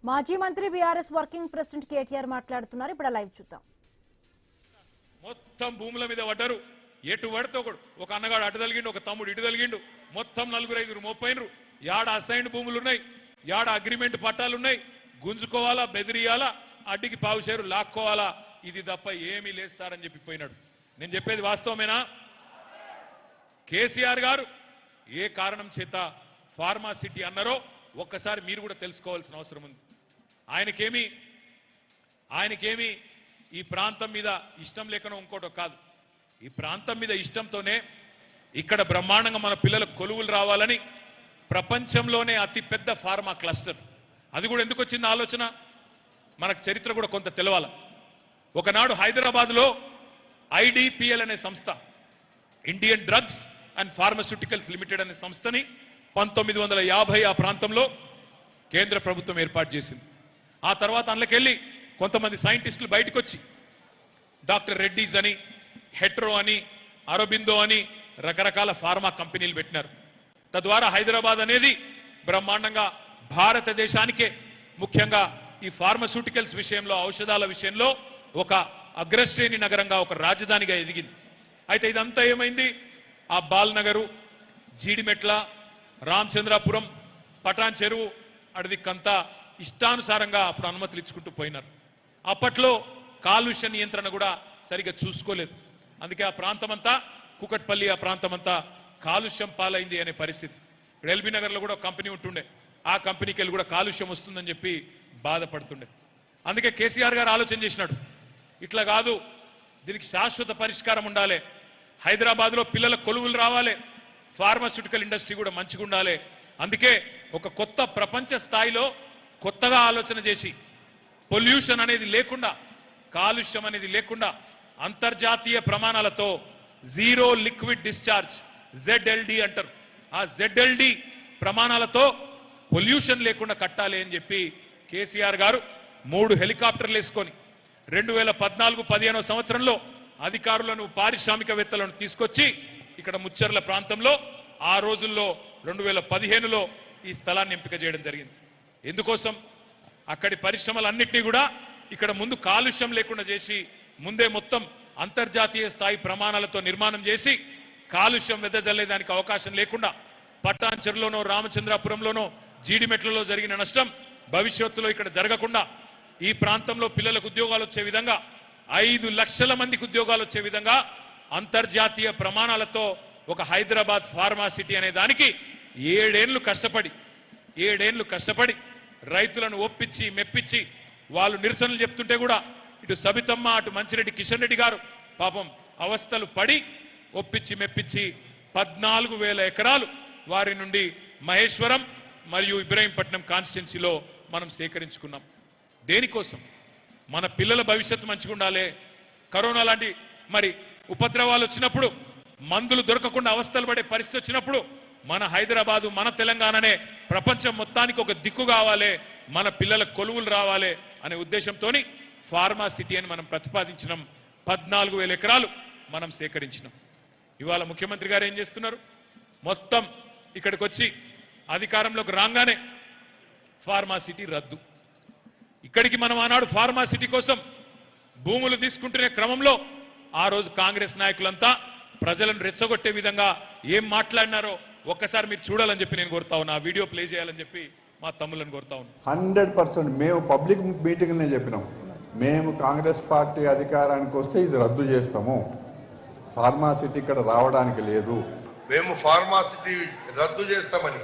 మాజీ మంత్రి BRS working president KTR మాట్లాడుతున్నారు. ఇప్పుడు లైవ్ చూద్దాం. మొత్తం భూముల మీద పడ్డారు. ఎటు పడితే ఒక అన్నగాడు అటు తలిగిండు, ఒక తమ్ముడు ఇటు తలిగిండు. మొత్తం 4-5 మోపైనరు. యాడ అసైన్డ్ భూములు ఉన్నాయి, యాడ అగ్రిమెంట్ పట్టాలు ఉన్నాయి. గుంజుకోవాలా, బెదిరియాలా, అడ్డికి పావుషేరు లాక్కోవాలా, ఇది తప్ప ఏమీ లేదు సార్ అని చెప్పిపోయినాడు. నేను చెప్పేది వాస్తవమేనా? కేసీఆర్ గారు ఏ కారణం చేత ఫార్మా సిటీ అన్నారో ఒక్కసారి మీరు కూడా తెలుసుకోవాల్సిన అవసరం ఉంది. ఆయనకేమి ఈ ప్రాంతం మీద ఇష్టం లేకనో ఇంకోటో కాదు. ఈ ప్రాంతం మీద ఇష్టంతోనే ఇక్కడ బ్రహ్మాండంగా మన పిల్లలకు కొలువులు రావాలని ప్రపంచంలోనే అతి పెద్ద ఫార్మా క్లస్టర్. అది కూడా ఎందుకు వచ్చింది ఆలోచన, మనకు చరిత్ర కూడా కొంత తెలవాలి. ఒకనాడు హైదరాబాద్లో ఐడిపిఎల్ అనే సంస్థ, Indian drugs and pharmaceuticals limited అనే సంస్థని 1950 ఆ ప్రాంతంలో కేంద్ర ప్రభుత్వం ఏర్పాటు చేసింది. ఆ తర్వాత అందులోకెళ్ళి కొంతమంది సైంటిస్టులు బయటకు వచ్చి డాక్టర్ రెడ్డీస్ అని, హెట్రో అని, అరబిందో అని రకరకాల ఫార్మా కంపెనీలు పెట్టినారు. తద్వారా హైదరాబాద్ అనేది బ్రహ్మాండంగా భారతదేశానికే, ముఖ్యంగా ఈ ఫార్మాస్యూటికల్స్ విషయంలో, ఔషధాల విషయంలో ఒక అగ్రశ్రేణి నగరంగా, ఒక రాజధానిగా ఎదిగింది. అయితే ఇదంతా ఏమైంది? ఆ బాల్నగరు, జీడిమెట్ల, రామచంద్రాపురం, పటాన్ చెరువు అడిదిక్కంతా ఇష్టానుసారంగా అప్పుడు అనుమతులు ఇచ్చుకుంటూ పోయినారు. అప్పట్లో కాలుష్య నియంత్రణ కూడా సరిగ్గా చూసుకోలేదు. అందుకే ఆ ప్రాంతమంతా, కూకట్పల్లి ఆ ప్రాంతమంతా కాలుష్యం పాలైంది అనే పరిస్థితి. ఇప్పుడు ఎల్బీ నగర్లో కూడా ఒక కంపెనీ ఉంటుండే, ఆ కంపెనీకి వెళ్ళి కూడా కాలుష్యం వస్తుందని చెప్పి బాధపడుతుండే. అందుకే కేసీఆర్ గారు ఆలోచన చేసినాడు, ఇట్లా కాదు, దీనికి శాశ్వత పరిష్కారం ఉండాలి. హైదరాబాద్లో పిల్లల కొలువులు రావాలి, ఫార్మాస్యూటికల్ ఇండస్ట్రీ కూడా మంచిగా ఉండాలి. అందుకే ఒక కొత్త ప్రపంచ స్థాయిలో కొత్తగా ఆలోచన చేసి పొల్యూషన్ అనేది లేకుండా, కాలుష్యం అనేది లేకుండా అంతర్జాతీయ ప్రమాణాలతో జీరో లిక్విడ్ డిశ్చార్జ్, ZLD అంటారు, ఆ ZLD ప్రమాణాలతో పొల్యూషన్ లేకుండా కట్టాలి అని చెప్పి కేసీఆర్ గారు 3 హెలికాప్టర్లు వేసుకొని 2014-15 సంవత్సరంలో అధికారులను, పారిశ్రామికవేత్తలను తీసుకొచ్చి ఇక్కడ ముచ్చర్ల ప్రాంతంలో ఆ రోజుల్లో 2015లో ఈ స్థలాన్ని ఎంపిక చేయడం జరిగింది. ఎందుకోసం? అక్కడి పరిశ్రమలన్నింటినీ కూడా ఇక్కడ ముందు కాలుష్యం లేకుండా చేసి, ముందే మొత్తం అంతర్జాతీయ స్థాయి ప్రమాణాలతో నిర్మాణం చేసి కాలుష్యం వెదజల్లేదానికి అవకాశం లేకుండా, పటాన్ చెరువులోనో, రామచంద్రాపురంలోనో, జీడిమెట్లలో జరిగిన నష్టం భవిష్యత్తులో ఇక్కడ జరగకుండా, ఈ ప్రాంతంలో పిల్లలకు ఉద్యోగాలు వచ్చే విధంగా, 5 లక్షల మందికి ఉద్యోగాలు వచ్చే విధంగా అంతర్జాతీయ ప్రమాణాలతో ఒక హైదరాబాద్ ఫార్మా సిటీ అనే దానికి 7 ఏళ్లు కష్టపడి రైతులను ఒప్పించి మెప్పించి, వాళ్ళు నిరసనలు చెప్తుంటే కూడా ఇటు సబితమ్మ, అటు మంచిరెడ్డి కిషన్ రెడ్డి గారు పాపం అవస్థలు పడి ఒప్పించి మెప్పించి 14,000 ఎకరాలు వారి నుండి మహేశ్వరం మరియు ఇబ్రహీంపట్నం కాన్స్టిట్యున్సీలో మనం సేకరించుకున్నాం. దేనికోసం? మన పిల్లల భవిష్యత్తు మంచిగా ఉండాలి. కరోనా లాంటి మరి ఉపద్రవాలు వచ్చినప్పుడు, మందులు దొరకకుండా అవస్థలు పడే పరిస్థితి వచ్చినప్పుడు మన హైదరాబాదు, మన తెలంగాణనే ప్రపంచం మొత్తానికి ఒక దిక్కు కావాలి, మన పిల్లల కొలువులు రావాలి అనే ఉద్దేశంతో ఫార్మా సిటీ అని మనం ప్రతిపాదించినాం. 14,000 ఎకరాలు మనం సేకరించినాం. ఇవాళ ముఖ్యమంత్రి గారు ఏం చేస్తున్నారు? మొత్తం ఇక్కడికి వచ్చి అధికారంలోకి రాగానే ఫార్మా సిటీ రద్దు. ఇక్కడికి మనం ఆనాడు ఫార్మా సిటీ కోసం భూములు తీసుకుంటునే క్రమంలో ఆ రోజు కాంగ్రెస్ నాయకులంతా ప్రజలను రెచ్చగొట్టే విధంగా ఏం మాట్లాడినారో ఒక్కసారి మీరు చూడాలని చెప్పి నేను కోరుతా ఉన్నా. ఆ వీడియో ప్లే చేయాలని చెప్పి మా తమ్ములను కోరుతా ఉన్నా. 100% మేము పబ్లిక్ మీటింగ్నే చెప్పినాం, మేము కాంగ్రెస్ పార్టీ అధికారానికి వస్తే ఇది రద్దు చేస్తాము, ఫార్మాసిటీ ఇక్కడ రావడానికి లేదు. మేము ఫార్మాసిటీ రద్దు చేస్తామని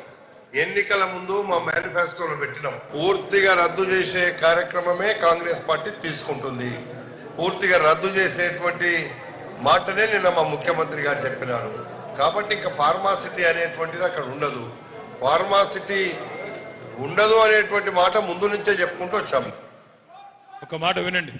ఎన్నికల ముందు మా మేనిఫెస్టోలో పెట్టినాం. పూర్తిగా రద్దు చేసే కార్యక్రమమే కాంగ్రెస్ పార్టీ తీసుకుంటుంది. పూర్తిగా రద్దు చేసేటువంటి మాటనే నిన్న మా ముఖ్యమంత్రి గారు చెప్పినారు. కాబట్టి ఇంకా ఫార్మాసిటీ అనేటువంటిది అక్కడ ఉండదు. ఫార్మాసిటీ ఉండదు అనేటువంటి మాట ముందు నుంచే చెప్పుకుంటూ వచ్చాము. ఒక మాట వినండి.